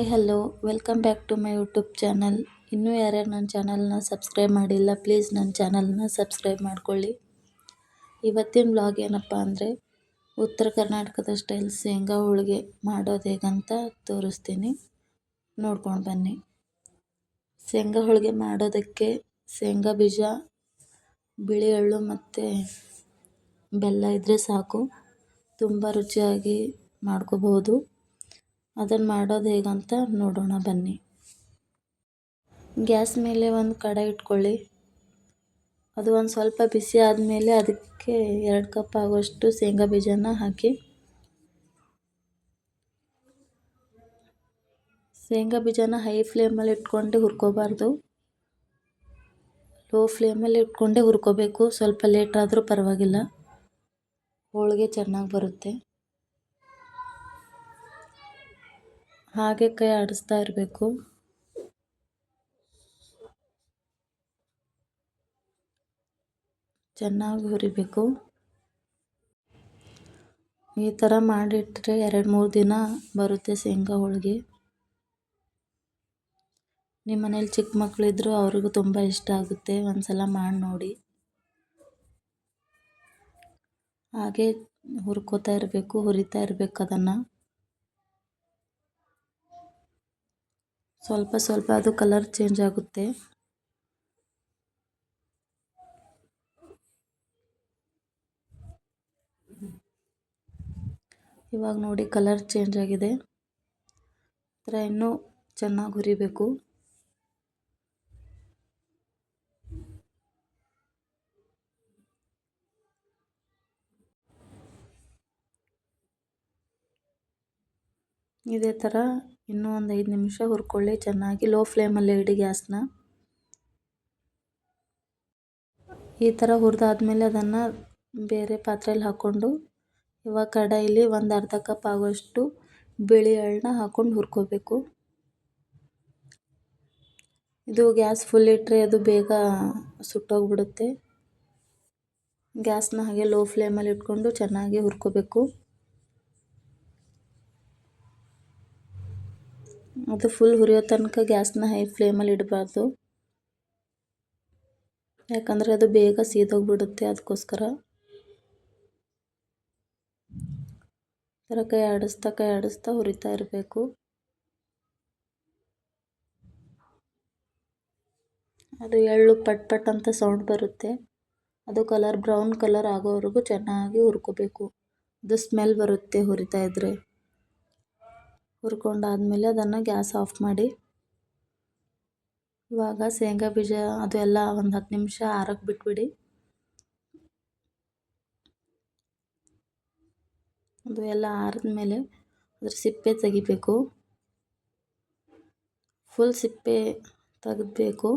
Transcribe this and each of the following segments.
Hi hello welcome back to my YouTube channel. ಇನ್ನೂ ಯಾರ್ಯಾರು ನನ್ನ ಚಾನಲ್ನ ಸಬ್ಸ್ಕ್ರೈಬ್ ಮಾಡಿಲ್ಲ, ಪ್ಲೀಸ್ ನನ್ನ ಚಾನಲ್ನ ಸಬ್ಸ್ಕ್ರೈಬ್ ಮಾಡ್ಕೊಳ್ಳಿ. ಇವತ್ತಿನ ವ್ಲಾಗ್ ಏನಪ್ಪ ಅಂದರೆ ಉತ್ತರ ಕರ್ನಾಟಕದ ಸ್ಟೈಲ್ ಶೇಂಗಾ ಹೋಳಿಗೆ ಮಾಡೋದು ಹೇಗಂತ ತೋರಿಸ್ತೀನಿ, ನೋಡ್ಕೊಂಡು ಬನ್ನಿ. ಶೇಂಗಾ ಹೋಳಿಗೆ ಮಾಡೋದಕ್ಕೆ ಶೇಂಗಾ ಬೀಜ, ಬಿಳಿ ಎಳ್ಳು ಮತ್ತು ಬೆಲ್ಲ ಇದ್ದರೆ ಸಾಕು, ತುಂಬ ರುಚಿಯಾಗಿ ಮಾಡ್ಕೋಬೋದು. ಅದನ್ನು ಮಾಡೋದು ಹೇಗಂತ ನೋಡೋಣ ಬನ್ನಿ. ಗ್ಯಾಸ್ ಮೇಲೆ ಒಂದು ಕಡಾಯಿ ಇಟ್ಕೊಳ್ಳಿ. ಅದು ಒಂದು ಸ್ವಲ್ಪ ಬಿಸಿ ಆದಮೇಲೆ ಅದಕ್ಕೆ 2 ಕಪ್ ಆಗುವಷ್ಟು ಶೇಂಗಾ ಬೀಜನ ಹಾಕಿ. ಶೇಂಗಾ ಬೀಜನ ಹೈ ಫ್ಲೇಮಲ್ಲಿ ಇಟ್ಕೊಂಡು ಹುರ್ಕೋಬಾರ್ದು, ಲೋ ಫ್ಲೇಮಲ್ಲಿ ಇಟ್ಕೊಂಡೇ ಹುರ್ಕೋಬೇಕು. ಸ್ವಲ್ಪ ಲೇಟ್ ಆದರೂ ಪರವಾಗಿಲ್ಲ, ಹೋಳಿಗೆ ಚೆನ್ನಾಗಿ ಬರುತ್ತೆ. ಹಾಗೆ ಕೈ ಆಡಿಸ್ತಾ ಇರಬೇಕು. ಚೆನ್ನಾಗಿ ಹುರಿಬೇಕು. ಈ ಥರ ಮಾಡಿಟ್ರೆ 2-3 ದಿನ ಬರುತ್ತೆ ಶೇಂಗಾ ಹೋಳಿಗೆ. ನಿಮ್ಮ ಮನೇಲಿ ಚಿಕ್ಕ ಮಕ್ಕಳಿದ್ರು ಅವ್ರಿಗೂ ತುಂಬ ಇಷ್ಟ ಆಗುತ್ತೆ, ಒಂದ್ಸಲ ಮಾಡಿ ನೋಡಿ. ಹಾಗೆ ಹುರ್ಕೋತಾ ಇರಬೇಕು, ಹುರಿತಾ ಇರಬೇಕು. ಅದನ್ನು ಸ್ವಲ್ಪ ಸ್ವಲ್ಪ ಅದು ಕಲರ್ ಚೇಂಜ್ ಆಗುತ್ತೆ. ಇವಾಗ ನೋಡಿ ಕಲರ್ ಚೇಂಜ್ ಆಗಿದೆ. ಥರ ಇನ್ನೂ ಚೆನ್ನಾಗಿ ಹುರಿಬೇಕು. ಇದೇ ಥರ ಇನ್ನೂ ಒಂದು 5 ನಿಮಿಷ ಹುರ್ಕೊಳ್ಳಿ ಚೆನ್ನಾಗಿ. ಲೋ ಫ್ಲೇಮಲ್ಲೇ ಇಡಿ ಗ್ಯಾಸ್ನ. ಈ ಥರ ಹುರಿದಾದ್ಮೇಲೆ ಅದನ್ನು ಬೇರೆ ಪಾತ್ರೆಯಲ್ಲಿ ಹಾಕ್ಕೊಂಡು, ಇವಾಗ ಕಡಾಯಿಲಿ ಒಂದು ಅರ್ಧ ಕಪ್ ಆಗುವಷ್ಟು ಬಿಳಿ ಎಳ್ಳನ್ನ ಹಾಕ್ಕೊಂಡು ಹುರ್ಕೋಬೇಕು. ಇದು ಗ್ಯಾಸ್ ಫುಲ್ ಇಟ್ಟರೆ ಅದು ಬೇಗ ಸುಟ್ಟೋಗ್ಬಿಡುತ್ತೆ. ಗ್ಯಾಸ್ನ ಹಾಗೆ ಲೋ ಫ್ಲೇಮಲ್ಲಿ ಇಟ್ಕೊಂಡು ಚೆನ್ನಾಗಿ ಹುರ್ಕೋಬೇಕು. ಅದು ಫುಲ್ ಹುರಿಯೋ ತನಕ ಗ್ಯಾಸ್ನ ಹೈ ಫ್ಲೇಮಲ್ಲಿ ಇಡಬಾರ್ದು, ಯಾಕಂದರೆ ಅದು ಬೇಗ ಸೀದೋಗ್ಬಿಡುತ್ತೆ. ಅದಕ್ಕೋಸ್ಕರ ಥರ ಕೈ ಆಡಿಸ್ತಾ ಹುರಿತಾ ಇರಬೇಕು. ಅದು ಎಳ್ಳು ಪಟ್ ಪಟ್ ಅಂತ ಸೌಂಡ್ ಬರುತ್ತೆ. ಅದು ಬ್ರೌನ್ ಕಲರ್ ಆಗೋವರೆಗೂ ಚೆನ್ನಾಗಿ ಹುರ್ಕೋಬೇಕು. ಅದು ಸ್ಮೆಲ್ ಬರುತ್ತೆ ಹುರಿತಾ ಇದ್ದರೆ. ಹುರ್ಕೊಂಡಾದ್ಮೇಲೆ ಅದನ್ನು ಗ್ಯಾಸ್ ಆಫ್ ಮಾಡಿ. ಇವಾಗ ಶೇಂಗಾ ಬೀಜ ಅದು ಎಲ್ಲ ಒಂದು 10 ನಿಮಿಷ ಆರಕ್ಕೆ ಬಿಟ್ಬಿಡಿ. ಅದು ಎಲ್ಲ ಆರಿದ್ಮೇಲೆ ಅದ್ರ ಸಿಪ್ಪೆ ತೆಗಿಬೇಕು. ಫುಲ್ ಸಿಪ್ಪೆ ತೆಗೆದ್ಬೇಕು.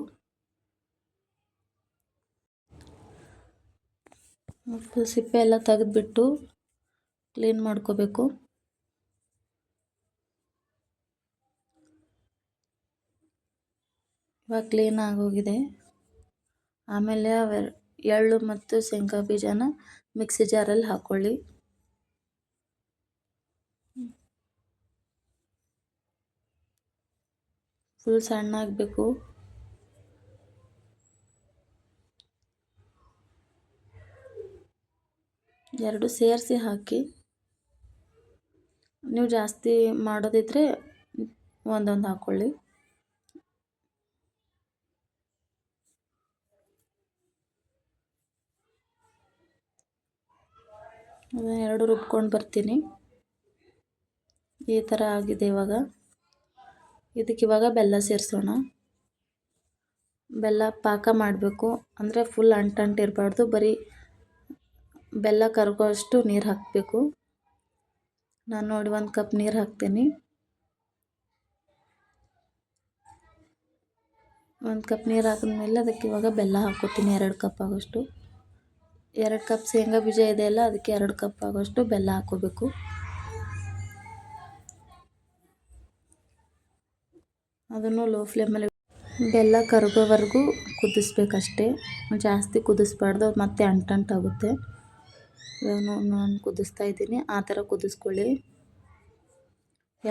ಫುಲ್ ಸಿಪ್ಪೆ ಎಲ್ಲ ತೆಗೆದ್ಬಿಟ್ಟು ಕ್ಲೀನ್ ಮಾಡ್ಕೋಬೇಕು. ಇವಾಗ ಕ್ಲೀನ್ ಆಗೋಗಿದೆ. ಆಮೇಲೆ ಎಳ್ಳು ಮತ್ತು ಶೇಂಗಾ ಬೀಜನ ಮಿಕ್ಸಿ ಜಾರಲ್ಲಿ ಹಾಕ್ಕೊಳ್ಳಿ. ಫುಲ್ ಸಣ್ಣ ಆಗಬೇಕು. ಎರಡು ಸೇರಿಸಿ ಹಾಕಿ. ನೀವು ಜಾಸ್ತಿ ಮಾಡೋದಿದ್ರೆ ಒಂದೊಂದು ಹಾಕ್ಕೊಳ್ಳಿ. ಅದನ್ನು ಎರಡು ರುಬ್ಕೊಂಡು ಬರ್ತೀನಿ. ಈ ಥರ ಆಗಿದೆ ಇವಾಗ. ಇದಕ್ಕಿವಾಗ ಬೆಲ್ಲ ಸೇರಿಸೋಣ. ಬೆಲ್ಲ ಪಾಕ ಮಾಡಬೇಕು, ಅಂದರೆ ಫುಲ್ ಅಂಟು ಇರಬಾರ್ದು, ಬರೀ ಬೆಲ್ಲ ಕರಗೋ ಅಷ್ಟು ನೀರು ಹಾಕಬೇಕು. ನಾನು ನೋಡಿ 1 ಕಪ್ ನೀರು ಹಾಕ್ತೀನಿ. 1 ಕಪ್ ನೀರು ಹಾಕಿದ್ಮೇಲೆ ಅದಕ್ಕೆ ಇವಾಗ ಬೆಲ್ಲ ಹಾಕ್ಕೋತೀನಿ 2 ಕಪ್ ಆಗೋಷ್ಟು. 2 ಕಪ್ ಶೇಂಗಾ ಬೀಜ ಇದೆಯಲ್ಲ, ಅದಕ್ಕೆ 2 ಕಪ್ ಆಗೋಷ್ಟು ಬೆಲ್ಲ ಹಾಕ್ಕೋಬೇಕು. ಅದನ್ನು ಲೋ ಫ್ಲೇಮಲ್ಲಿ ಬೆಲ್ಲ ಕರಗೋವರೆಗೂ ಕುದಿಸ್ಬೇಕಷ್ಟೇ, ಜಾಸ್ತಿ ಕುದಿಸ್ಬಾರ್ದು, ಮತ್ತೆ ಅಂಟಾಗುತ್ತೆ. ನಾನು ಕುದಿಸ್ತಾ ಇದ್ದೀನಿ, ಆ ಥರ ಕುದಿಸ್ಕೊಳ್ಳಿ.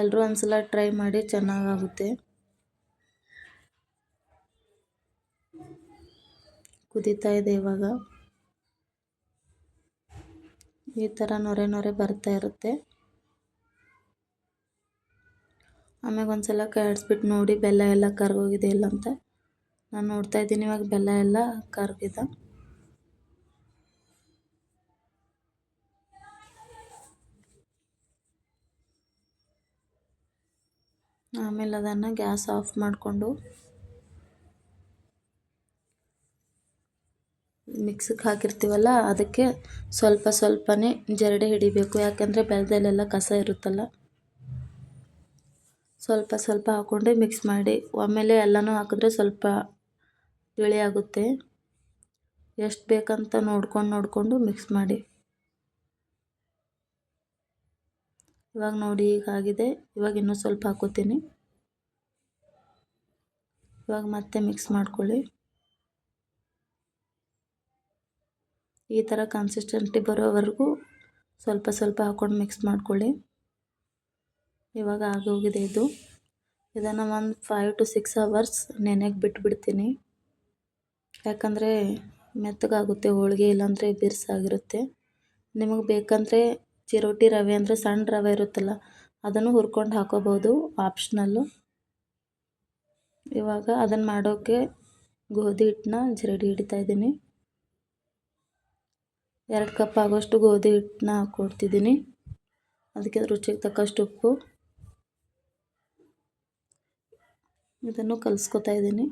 ಎಲ್ಲರೂ ಒಂದ್ಸಲ ಟ್ರೈ ಮಾಡಿ, ಚೆನ್ನಾಗಾಗುತ್ತೆ. ಕುದೀತಾ ಇದೆ ಇವಾಗ. ಈ ಥರ ನೊರೆ ನೊರೆ ಬರ್ತಾ ಇರುತ್ತೆ. ಆಮ್ಯಾಗ ಒಂದ್ಸಲ ಕೈ ಆಡಿಸ್ಬಿಟ್ಟು ನೋಡಿ ಬೆಲ್ಲ ಎಲ್ಲ ಕರ್ಗೋಗಿದೆ ಇಲ್ಲ ಅಂತ. ನಾನು ನೋಡ್ತಾ ಇದ್ದೀನಿ ಇವಾಗ ಬೆಲ್ಲ ಎಲ್ಲ ಕರ್ಗಿದೆ. ಆಮೇಲೆ ಅದನ್ನು ಗ್ಯಾಸ್ ಆಫ್ ಮಾಡಿಕೊಂಡು ಮಿಕ್ಸಿಗೆ ಹಾಕಿರ್ತೀವಲ್ಲ ಅದಕ್ಕೆ ಸ್ವಲ್ಪ ಸ್ವಲ್ಪನೇ ಜರಡಿ ಹಿಡಿಬೇಕು. ಯಾಕಂದರೆ ಬೆಲ್ಲದಲ್ಲೆಲ್ಲ ಕಸ ಇರುತ್ತಲ್ಲ, ಸ್ವಲ್ಪ ಸ್ವಲ್ಪ ಹಾಕ್ಕೊಂಡು ಮಿಕ್ಸ್ ಮಾಡಿ. ಆಮೇಲೆ ಎಲ್ಲನೂ ಹಾಕಿದ್ರೆ ಸ್ವಲ್ಪ ತಿಳಿ ಆಗುತ್ತೆ. ಎಷ್ಟು ಬೇಕಂತ ನೋಡ್ಕೊಂಡು ಮಿಕ್ಸ್ ಮಾಡಿ. ಇವಾಗ ನೋಡಿ ಹೀಗಾಗಿದೆ. ಇವಾಗ ಇನ್ನೂ ಸ್ವಲ್ಪ ಹಾಕೋತೀನಿ. ಇವಾಗ ಮತ್ತೆ ಮಿಕ್ಸ್ ಮಾಡ್ಕೊಳ್ಳಿ. ಈ ಥರ ಕನ್ಸಿಸ್ಟೆನ್ಸಿ ಬರೋವರೆಗೂ ಸ್ವಲ್ಪ ಸ್ವಲ್ಪ ಹಾಕ್ಕೊಂಡು ಮಿಕ್ಸ್ ಮಾಡ್ಕೊಳ್ಳಿ. ಇವಾಗ ಆಗೋಗಿದೆ ಇದು. ಇದನ್ನು ಒಂದು 5 to 6 hours ನೆನೆಗೆ ಬಿಟ್ಬಿಡ್ತೀನಿ. ಯಾಕಂದರೆ ಮೆತ್ತಗಾಗುತ್ತೆ ಹೋಳಿಗೆ, ಇಲ್ಲಾಂದರೆ ಬಿರ್ಸಾಗಿರುತ್ತೆ. ನಿಮಗೆ ಬೇಕಂದರೆ ಚಿರೋಟಿ ರವೆ ಅಂದರೆ ಸಣ್ಣ ರವೆ ಇರುತ್ತಲ್ಲ, ಅದನ್ನು ಹುರ್ಕೊಂಡು ಹಾಕೋಬೋದು, ಆಪ್ಷನಲ್ಲು. ಇವಾಗ ಅದನ್ನು ಮಾಡೋಕ್ಕೆ ಗೋಧಿ ಹಿಟ್ಟನ್ನ ಜರಡಿ ಹಿಡಿತಾಯಿದ್ದೀನಿ. 2 ಕಪ್ ಆಗೋಷ್ಟು ಗೋಧಿ ಹಿಟ್ಟನ್ನ ಹಾಕ್ಕೊಡ್ತಿದ್ದೀನಿ. ಅದಕ್ಕೆ ರುಚಿಗೆ ತಕ್ಕಷ್ಟು ಉಪ್ಪು. ಇದನ್ನು ಕಲಿಸ್ಕೊತಾ ಇದ್ದೀನಿ.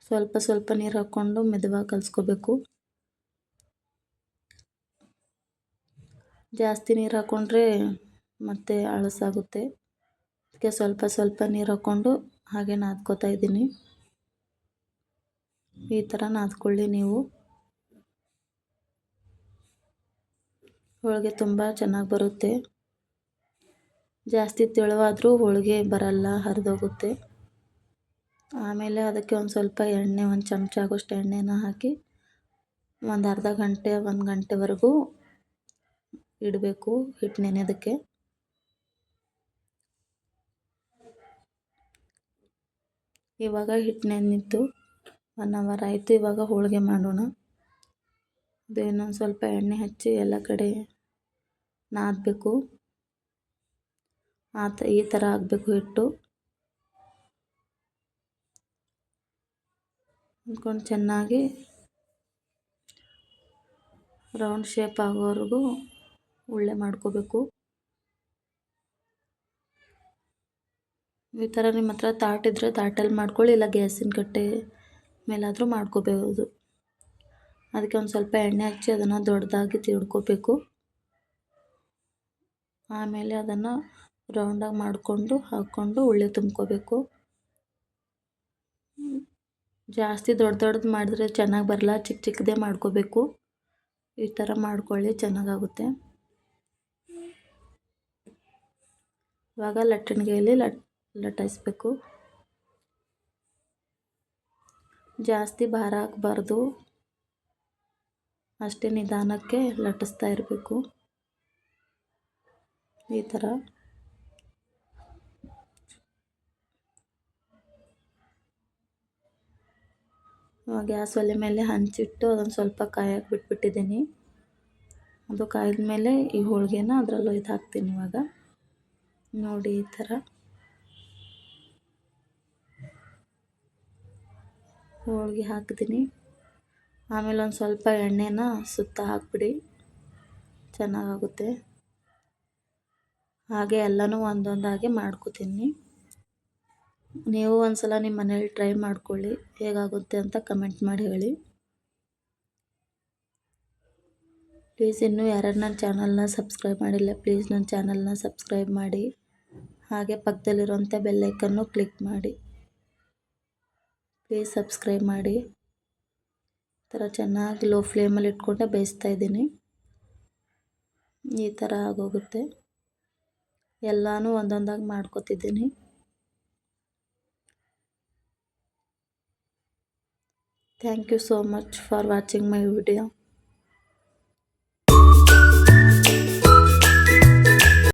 ಸ್ವಲ್ಪ ಸ್ವಲ್ಪ ನೀರು ಹಾಕ್ಕೊಂಡು ಮೆದುವಾಗಿ ಕಲಿಸ್ಕೋಬೇಕು. ಜಾಸ್ತಿ ನೀರು ಹಾಕ್ಕೊಂಡ್ರೆ ಮತ್ತೆ ಅಳಸಾಗುತ್ತೆ. ಅದಕ್ಕೆ ಸ್ವಲ್ಪ ಸ್ವಲ್ಪ ನೀರು ಹಾಕ್ಕೊಂಡು ಹಾಗೆ ನಾದ್ಕೋತಾ ಇದ್ದೀನಿ. ಈ ಥರ ನಾದ್ಕೊಳ್ಳಿ ನೀವು. ಹೋಳಿಗೆ ತುಂಬ ಚೆನ್ನಾಗಿ ಬರುತ್ತೆ. ಜಾಸ್ತಿ ತೆಳುವಾದರೂ ಹೋಳಿಗೆ ಬರಲ್ಲ, ಹರಿದೋಗುತ್ತೆ. ಆಮೇಲೆ ಅದಕ್ಕೆ ಒಂದು ಸ್ವಲ್ಪ ಎಣ್ಣೆ, 1 ಚಮಚ ಆಗೋಷ್ಟು ಎಣ್ಣೆನ ಹಾಕಿ ಒಂದು ಅರ್ಧ ಗಂಟೆ 1 ಗಂಟೆವರೆಗೂ ಇಡಬೇಕು ಹಿಟ್ಟು ನೆನೆಯೋದಕ್ಕೆ. ಇವಾಗ ಹಿಟ್ಟು ನೆನೆಯಿತು, 1 hour ಆಯಿತು. ಇವಾಗ ಹೋಳಿಗೆ ಮಾಡೋಣ. ಅದು ಇನ್ನೊಂದು ಸ್ವಲ್ಪ ಎಣ್ಣೆ ಹಚ್ಚಿ ಎಲ್ಲ ಕಡೆ ನಾದಬೇಕು. ಈ ಥರ ಆಗಬೇಕು ಹಿಟ್ಟು. ಅಂದ್ಕೊಂಡು ಚೆನ್ನಾಗಿ ರೌಂಡ್ ಶೇಪ್ ಆಗೋವರೆಗೂ ಉಳ್ಳೆ ಮಾಡ್ಕೋಬೇಕು. ಈ ಥರ ನಿಮ್ಮ ಹತ್ರ ತಾಟಿದ್ರೆ ತಾಟಲ್ಲಿ ಮಾಡ್ಕೊಳ್ಳಿ, ಇಲ್ಲ ಗ್ಯಾಸಿನ ಕಟ್ಟೆ ಮೇಲಾದರೂ ಮಾಡ್ಕೋಬೋದು. ಅದಕ್ಕೆ ಒಂದು ಸ್ವಲ್ಪ ಎಣ್ಣೆ ಹಚ್ಚಿ ಅದನ್ನು ದೊಡ್ಡದಾಗಿ ತಿಳ್ಕೊಬೇಕು. ಆಮೇಲೆ ಅದನ್ನು ರೌಂಡಾಗಿ ಮಾಡಿಕೊಂಡು ಹಾಕ್ಕೊಂಡು ಉಳ್ಳೆ ತುಂಬ್ಕೋಬೇಕು. ಜಾಸ್ತಿ ದೊಡ್ಡದು ಮಾಡಿದ್ರೆ ಚೆನ್ನಾಗಿ ಬರಲ್ಲ, ಚಿಕ್ಕ ಚಿಕ್ಕದೇ ಮಾಡ್ಕೋಬೇಕು. ಈ ಥರ ಮಾಡ್ಕೊಳ್ಳಿ, ಚೆನ್ನಾಗಾಗುತ್ತೆ. ಇವಾಗ ಲಟ್ಟಣಿಗೆಯಲ್ಲಿ ಲಟ್ಟಿಸ್ಬೇಕು. ಜಾಸ್ತಿ ಭಾರ ಹಾಕಬಾರ್ದು, ಅಷ್ಟೇ ನಿಧಾನಕ್ಕೆ ಲಟ್ಟಿಸ್ತಾ ಇರಬೇಕು. ಈ ಥರ ಗ್ಯಾಸ್ ಒಲೆ ಮೇಲೆ ಹಂಚಿಟ್ಟು ಅದನ್ನು ಸ್ವಲ್ಪ ಕಾಯಕ್ಕೆ ಬಿಟ್ಬಿಟ್ಟಿದ್ದೀನಿ. ಅದು ಕಾಯ್ದ ಮೇಲೆ ಈ ಹೋಳಿಗೆನ ಅದರಲ್ಲೂ ಇದು ಹಾಕ್ತೀನಿ. ಇವಾಗ ನೋಡಿ ಈ ಥರ ಹೋಳಿಗೆ ಹಾಕ್ತೀನಿ. ಆಮೇಲೆ ಒಂದು ಸ್ವಲ್ಪ ಎಣ್ಣೆನ ಸುತ್ತ ಹಾಕ್ಬಿಡಿ, ಚೆನ್ನಾಗಾಗುತ್ತೆ. ಹಾಗೆ ಎಲ್ಲನೂ ಒಂದೊಂದಾಗಿ ಮಾಡ್ಕೋತೀನಿ. ನೀವು ಒಂದ್ಸಲ ನಿಮ್ಮ ಮನೇಲಿ ಟ್ರೈ ಮಾಡ್ಕೊಳ್ಳಿ, ಹೇಗಾಗುತ್ತೆ ಅಂತ ಕಮೆಂಟ್ ಮಾಡಿ ಹೇಳಿ. ಪ್ಲೀಸ್ ಇನ್ನೂ ಯಾರ್ಯಾರು ನನ್ನ ಚಾನಲ್ನ ಸಬ್ಸ್ಕ್ರೈಬ್ ಮಾಡಿಲ್ಲ, ಪ್ಲೀಸ್ ನನ್ನ ಚಾನಲ್ನ ಸಬ್ಸ್ಕ್ರೈಬ್ ಮಾಡಿ. ಹಾಗೆ ಪಕ್ಕದಲ್ಲಿರುವಂಥ ಬೆಲ್ಲೈಕನ್ನು ಕ್ಲಿಕ್ ಮಾಡಿ. ಪ್ಲೀಸ್ ಸಬ್ಸ್ಕ್ರೈಬ್ ಮಾಡಿ. ಈ ಥರ ಚೆನ್ನಾಗಿ ಲೋ ಫ್ಲೇಮಲ್ಲಿ ಇಟ್ಕೊಂಡೆ ಬೇಯಿಸ್ತಾ ಇದ್ದೀನಿ. ಈ ಥರ ಆಗೋಗುತ್ತೆ. ಎಲ್ಲನೂ ಒಂದೊಂದಾಗಿ ಮಾಡ್ಕೊತಿದ್ದೀನಿ. Thank you so much for watching my video.